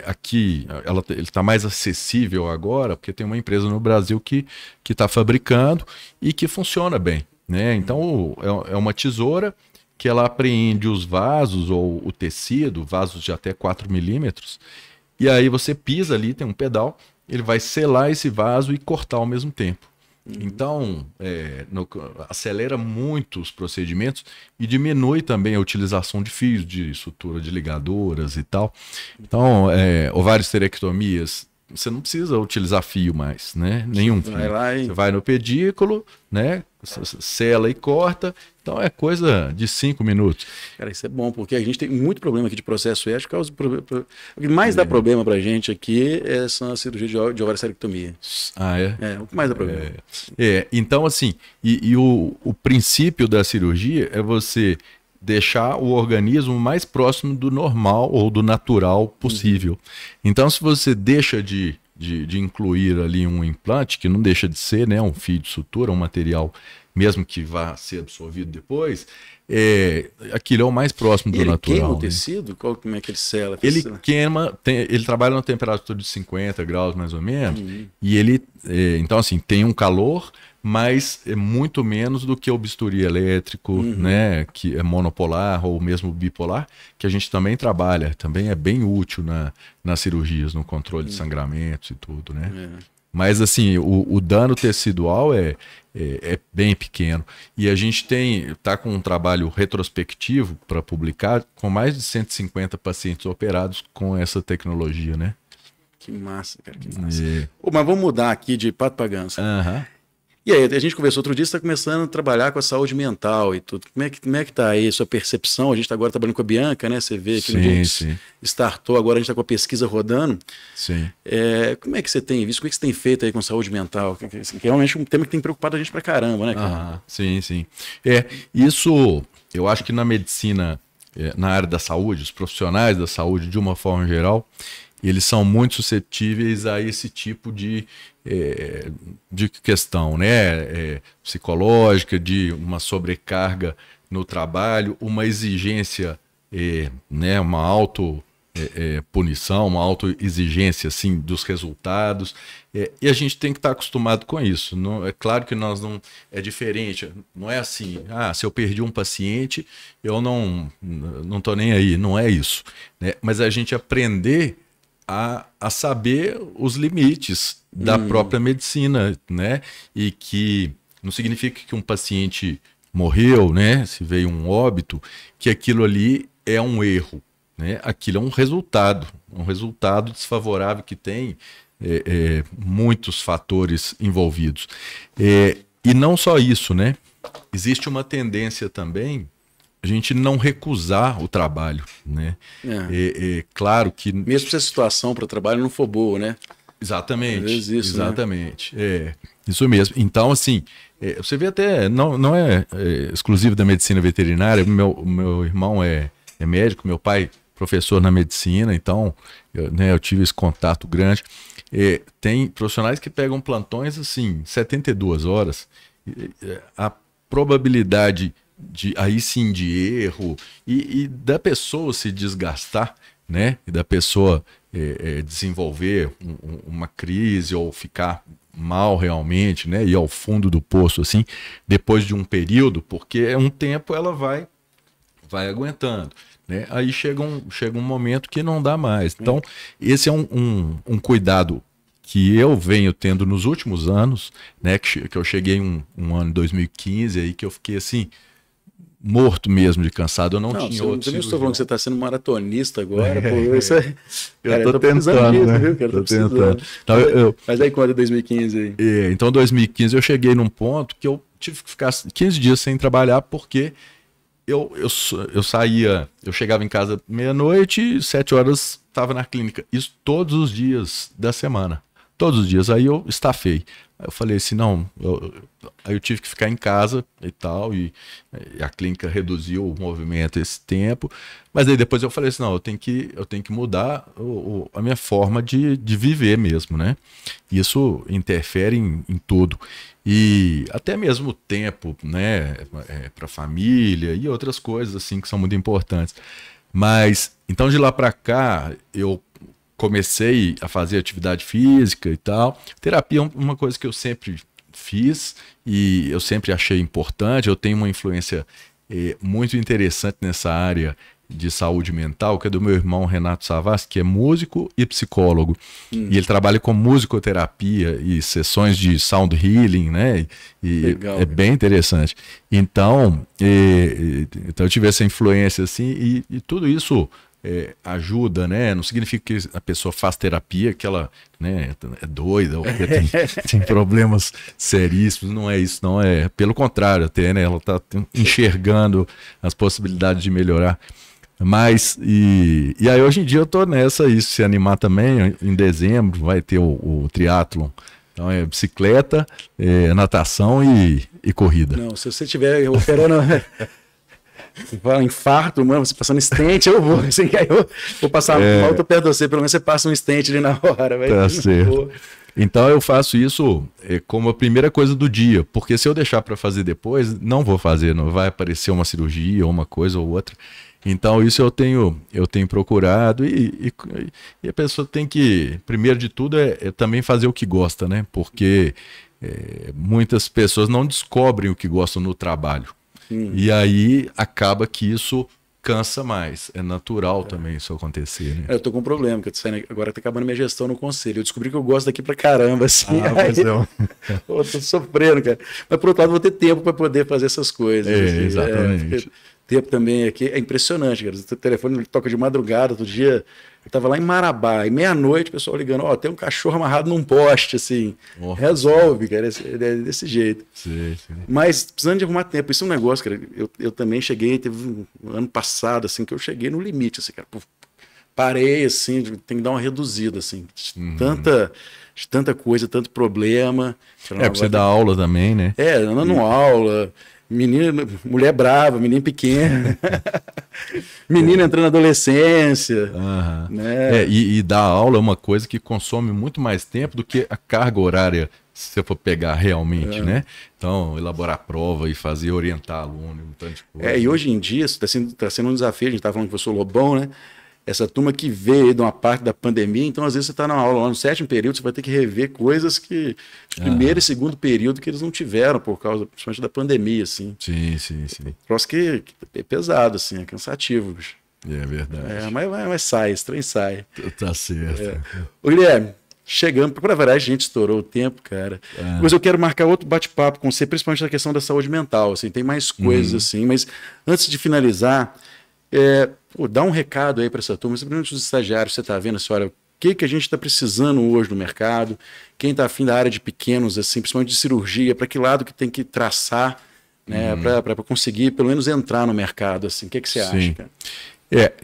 aqui ele está mais acessível agora, porque tem uma empresa no Brasil que está fabricando e que funciona bem, né? Então, é uma tesoura que ela apreende os vasos ou o tecido, vasos de até 4 milímetros, e aí você pisa ali, tem um pedal, ele vai selar esse vaso e cortar ao mesmo tempo. Então, acelera muito os procedimentos e diminui também a utilização de fios, de sutura de ligadoras e tal. Então, ovariosterectomias, você não precisa utilizar fio mais, né? Nenhum fio. Você vai no pedículo, né? Sela e corta. Então é coisa de 5 minutos. Cara, isso é bom, porque a gente tem muito problema aqui de processo ético. O que mais dá problema pra gente aqui são a cirurgia de ovariosterectomia. O que mais dá problema. Então, assim, o princípio da cirurgia é você deixar o organismo mais próximo do normal ou do natural possível. Então, se você deixa de incluir ali um implante, que não deixa de ser, né, um fio de sutura, um material, mesmo que vá ser absorvido depois, aquilo é o mais próximo do natural. Ele queima o tecido? Como é que ele sela? Ele queima, ele trabalha na temperatura de 50 graus mais ou menos, e ele, então assim, tem um calor, mas é muito menos do que o bisturi elétrico, né, que é monopolar ou mesmo bipolar, que a gente também trabalha, também é bem útil nas cirurgias, no controle de sangramentos e tudo, né? Mas assim, o dano tecidual é bem pequeno. E a gente está com um trabalho retrospectivo para publicar com mais de 150 pacientes operados com essa tecnologia, né? Que massa, cara, que massa. Mas vamos mudar aqui de pato para ganso. E aí, a gente conversou outro dia, você está começando a trabalhar com a saúde mental e tudo. Como é que tá aí a sua percepção? A gente está agora trabalhando com a Bianca, né? Você vê que no dia que startou, agora a gente está com a pesquisa rodando. Sim. Como é que você tem visto? O que você tem feito aí com saúde mental? Que é realmente um tema que tem preocupado a gente pra caramba, né, cara? Sim. Isso, eu acho que na medicina, na área da saúde, os profissionais da saúde, de uma forma geral, eles são muito suscetíveis a esse tipo de questão, né? Psicológica, de uma sobrecarga no trabalho, uma exigência, né? Uma punição, uma autoexigência assim, dos resultados. E a gente tem que estar acostumado com isso. Não, é claro que nós não... É diferente. Não é assim, se eu perdi um paciente, eu não estou nem aí. Não é isso, né? Mas a gente aprender a saber os limites da própria medicina, né? E que não significa que um paciente morreu, né? Se veio um óbito, que aquilo ali é um erro, né? Aquilo é um resultado desfavorável que tem muitos fatores envolvidos. E não só isso, né? Existe uma tendência também a gente não recusar o trabalho, né? Claro que... Mesmo se a situação para o trabalho não for boa, né? Exatamente. Isso, exatamente. Né? Isso mesmo. Então, assim, você vê até, não é exclusivo da medicina veterinária, meu irmão é médico, meu pai professor na medicina, então eu tive esse contato grande. Tem profissionais que pegam plantões, assim, 72 horas. A probabilidade aí sim de erro e da pessoa se desgastar, né? E da pessoa desenvolver uma crise ou ficar mal realmente, né? Ir ao fundo do poço assim, depois de um período, porque um tempo ela vai vai aguentando, né? Aí chega um momento que não dá mais. Então, esse é um cuidado que eu venho tendo nos últimos anos, né? Que eu cheguei um ano em 2015 aí que eu fiquei assim, morto mesmo de cansado. Eu não tinha outro. Eu não estou falando que você está sendo maratonista agora, pô. Isso é... Eu tô tentando, disso, né? Viu, cara? Tô tentando. Então, Mas aí quando é 2015 aí? Então, em 2015 eu cheguei num ponto que eu tive que ficar 15 dias sem trabalhar porque eu saía, eu chegava em casa meia-noite e 7 horas estava na clínica. Isso todos os dias da semana. Todos os dias. Aí eu estafei. Aí eu falei assim, não, aí eu tive que ficar em casa e tal, e a clínica reduziu o movimento esse tempo, mas aí depois eu falei assim, não, eu tenho que mudar a minha forma de viver mesmo, né? Isso interfere em tudo. E até mesmo o tempo, né, para a família e outras coisas assim que são muito importantes. Mas, então de lá para cá, eu comecei a fazer atividade física e tal. Terapia é uma coisa que eu sempre fiz e eu sempre achei importante. Eu tenho uma influência muito interessante nessa área de saúde mental, que é do meu irmão Renato Savassi, que é músico e psicólogo. E ele trabalha com musicoterapia e sessões de sound healing, né? E legal, é bem interessante. Então, eu tive essa influência assim, e tudo isso ajuda, né? Não significa que a pessoa faz terapia, que ela, né, é doida ou que tem problemas seríssimos. Não é isso, não. É pelo contrário, até, né? Ela está enxergando as possibilidades de melhorar. Mas, e aí hoje em dia eu tô nessa, isso se animar também, em dezembro vai ter o triatlon. Então é bicicleta, natação e corrida. Não, se você estiver operando... Fala infarto, mano, você passando stent, eu vou. Assim, aí eu vou passar mal, tô perto de você, pelo menos você passa um stent ali na hora. Vai, tá certo. Então eu faço isso como a primeira coisa do dia, porque se eu deixar para fazer depois, não vou fazer, não vai aparecer uma cirurgia ou uma coisa ou outra. Então isso eu tenho procurado e a pessoa tem que, primeiro de tudo, também fazer o que gosta, né? Porque muitas pessoas não descobrem o que gostam no trabalho. E aí acaba que isso cansa mais. É natural também isso acontecer, né? Eu tô com um problema, que eu tô saindo, agora tá acabando minha gestão no conselho. Eu descobri que eu gosto daqui pra caramba, assim. Eu tô sofrendo, cara. Mas por outro lado, vou ter tempo para poder fazer essas coisas. Assim, exatamente. Tempo também aqui é impressionante, cara. O telefone toca de madrugada, outro dia eu tava lá em Marabá, e meia-noite o pessoal ligando, tem um cachorro amarrado num poste, assim. Resolve, cara, é desse jeito. Sim. Mas precisando de arrumar tempo, isso é um negócio, cara. Eu também cheguei, teve um ano passado, assim, que eu cheguei no limite, assim, cara. Parei, assim, tem que dar uma reduzida, assim. De tanta coisa, tanto problema. Pra você dar aula também, né? Dando aula. Menina, mulher brava, menino pequeno, menino entrando na adolescência. Né? E dar aula é uma coisa que consome muito mais tempo do que a carga horária, se você for pegar realmente, né? Então, elaborar prova e fazer, orientar aluno, um tanto de coisa. E hoje em dia, isso está sendo um desafio, a gente estava falando com o professor Lobão, né? Essa turma que veio de uma parte da pandemia, então às vezes você está na aula lá no 7º período, você vai ter que rever coisas que de primeiro e segundo período que eles não tiveram por causa, principalmente da pandemia, assim. Sim. Troço que é pesado, assim, é cansativo, bicho. É verdade. Mas sai, esse trem sai. Tá certo. Ô, Guilherme, chegando, para variar, a gente estourou o tempo, cara. Mas eu quero marcar outro bate-papo com você, principalmente na questão da saúde mental, assim, tem mais coisas, assim, mas antes de finalizar, dá um recado aí para essa turma, principalmente os estagiários, você está vendo, assim, olha, o que a gente está precisando hoje no mercado, quem está afim da área de pequenos, assim, principalmente de cirurgia, para que lado que tem que traçar, né, para conseguir pelo menos entrar no mercado, assim, o que você acha, cara?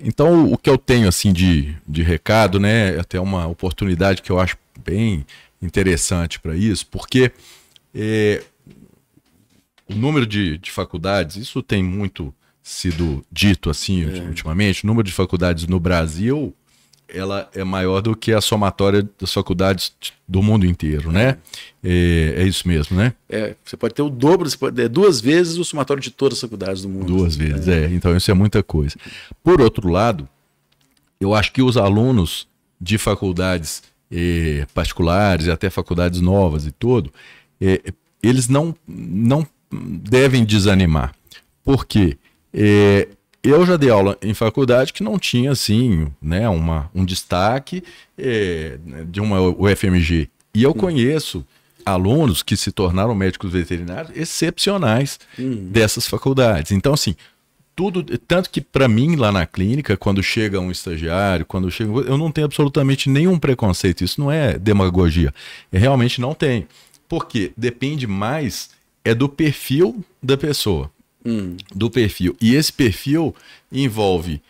Então o que eu tenho assim de recado, né, até uma oportunidade que eu acho bem interessante para isso, porque o número de faculdades, isso tem muito sido dito assim ultimamente, o número de faculdades no Brasil, ela é maior do que a somatória das faculdades do mundo inteiro, né? É isso mesmo, né? Você pode ter o dobro, você pode ter 2 vezes o somatório de todas as faculdades do mundo. 2 vezes, então isso é muita coisa. Por outro lado, eu acho que os alunos de faculdades particulares e até faculdades novas e tudo, eles não devem desanimar. Por quê? eu já dei aula em faculdade que não tinha, assim, né, um destaque de uma UFMG. E eu conheço alunos que se tornaram médicos veterinários excepcionais dessas faculdades. Então, assim, tudo, tanto que para mim lá na clínica, quando chega um estagiário, eu não tenho absolutamente nenhum preconceito. Isso não é demagogia. Realmente não tem. Porque depende mais do perfil da pessoa. Do perfil. E esse perfil envolve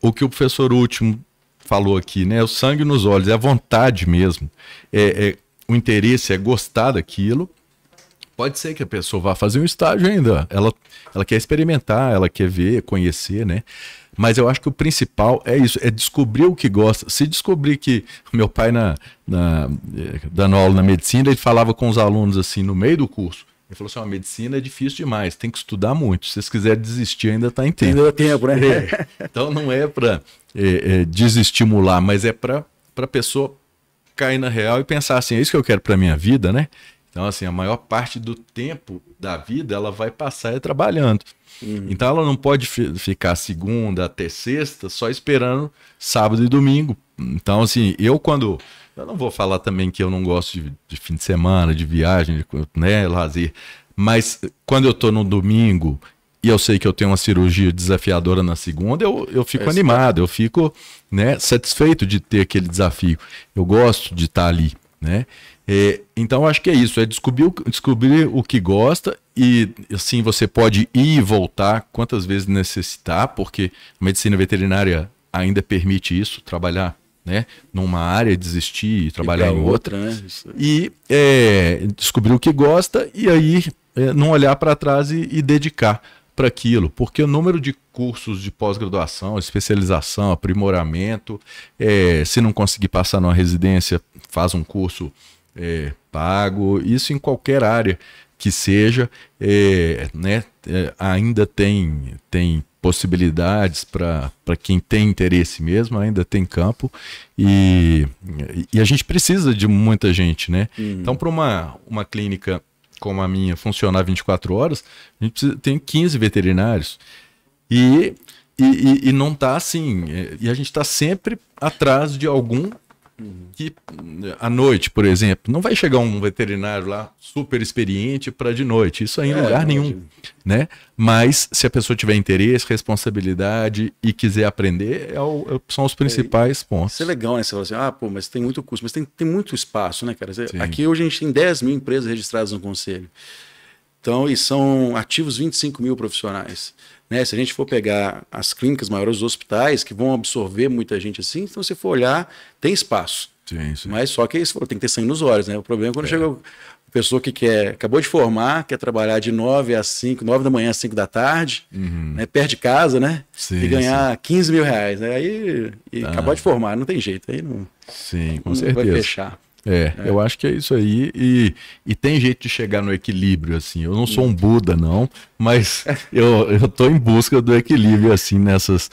o que o professor Último falou aqui, né? O sangue nos olhos, é a vontade mesmo. O interesse é gostar daquilo. Pode ser que a pessoa vá fazer um estágio ainda. Ela quer experimentar, ela quer ver, conhecer, né? Mas eu acho que o principal é isso, é descobrir o que gosta. Se descobrir que meu pai, dando aula na medicina, ele falava com os alunos assim, no meio do curso. Ele falou assim, a medicina é difícil demais, tem que estudar muito. Se vocês quiserem desistir, ainda está em tempo. Ainda dá tempo, né? Então não é para desestimular, mas é para a pessoa cair na real e pensar assim, é isso que eu quero para minha vida, né? Então, assim, a maior parte do tempo da vida ela vai passar trabalhando. Então ela não pode ficar segunda até sexta só esperando sábado e domingo. Então, assim, eu não vou falar também que eu não gosto de fim de semana, de viagem, né, lazer. Mas quando eu tô no domingo e eu sei que eu tenho uma cirurgia desafiadora na segunda, eu fico animado, eu fico, né, satisfeito de ter aquele desafio. Eu gosto de estar ali, né? Então eu acho que é isso, é descobrir o que gosta e assim você pode ir e voltar quantas vezes necessitar, porque a medicina veterinária ainda permite isso, trabalhar, né, numa área, desistir e trabalhar em outra, né? E descobrir o que gosta e aí não olhar para trás e dedicar para aquilo, porque o número de cursos de pós-graduação, especialização, aprimoramento, se não conseguir passar numa residência, faz um curso pago, isso em qualquer área que seja, né, ainda tem possibilidades para quem tem interesse mesmo, ainda tem campo e a gente precisa de muita gente, né? Então, para uma clínica como a minha funcionar 24 horas, a gente tem 15 veterinários e não está assim, e a gente está sempre atrás de algum que à noite, por exemplo, não vai chegar um veterinário lá super experiente para de noite, isso aí em lugar nenhum, né? Mas se a pessoa tiver interesse, responsabilidade e quiser aprender, são os principais pontos. Isso é legal, né? Você fala assim, mas tem muito custo, mas tem muito espaço, né, cara? Aqui hoje a gente tem 10 mil empresas registradas no conselho. Então, e são ativos 25 mil profissionais. Né? Se a gente for pegar as clínicas maiores, os hospitais, que vão absorver muita gente assim, então se for olhar, tem espaço. Sim. Mas só que tem que ter sangue nos olhos, né? O problema é quando chega a pessoa que acabou de formar, quer trabalhar de 9 da manhã às 5 da tarde, né? Perto de casa, né? E ganhar 15 mil reais. Né? Aí acabou de formar, não tem jeito. Aí não, sim, com não certeza. vai fechar. Eu acho que é isso aí e tem jeito de chegar no equilíbrio, assim, eu não sou um Buda não, mas eu tô em busca do equilíbrio, assim, nessas,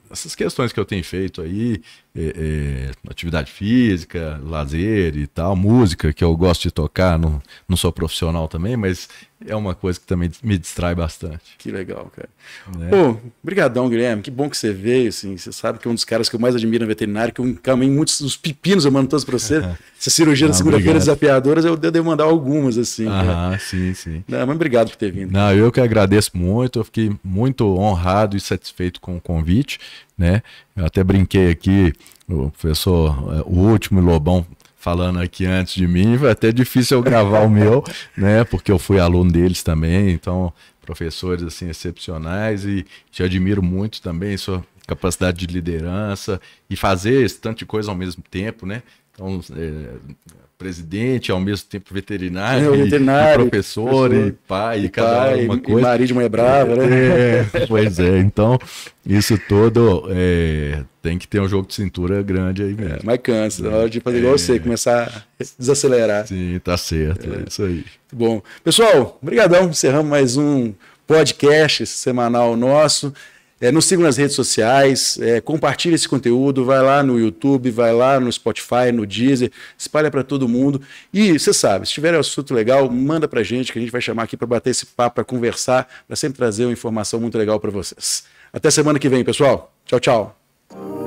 essas questões que eu tenho feito aí, atividade física, lazer e tal, música que eu gosto de tocar, não sou profissional também, mas é uma coisa que também me distrai bastante. Que legal, cara. Pô, brigadão, Guilherme, que bom que você veio, assim, você sabe que é um dos caras que eu mais admiro na veterinária, que eu encaminhei muitos dos pepinos, eu mando todos para você. Essa cirurgia da segunda-feira desafiadoras, eu devo mandar algumas, assim. Sim. Não, mas obrigado por ter vindo. Não, eu que agradeço muito, eu fiquei muito honrado e satisfeito com o convite, né? Eu até brinquei aqui, o professor, o Último e Lobão falando aqui antes de mim, foi até difícil eu gravar o meu, né? Porque eu fui aluno deles também, então professores assim excepcionais e te admiro muito também, sua capacidade de liderança e fazer esse tanto de coisa ao mesmo tempo, né? Então, presidente, ao mesmo tempo veterinário, e professor, e pai, e cada uma coisa. E marido de mulher brava, né? Pois é, então isso todo tem que ter um jogo de cintura grande aí mesmo. Mas cansa, na hora de fazer igual você, começar a desacelerar. Sim, tá certo, é isso aí. Bom, pessoal, brigadão, encerramos mais um podcast semanal nosso. Nos sigam nas redes sociais, compartilhe esse conteúdo, vai lá no YouTube, vai lá no Spotify, no Deezer, espalha para todo mundo. E você sabe, se tiver um assunto legal, manda para a gente, que a gente vai chamar aqui para bater esse papo, para conversar, para sempre trazer uma informação muito legal para vocês. Até semana que vem, pessoal. Tchau, tchau.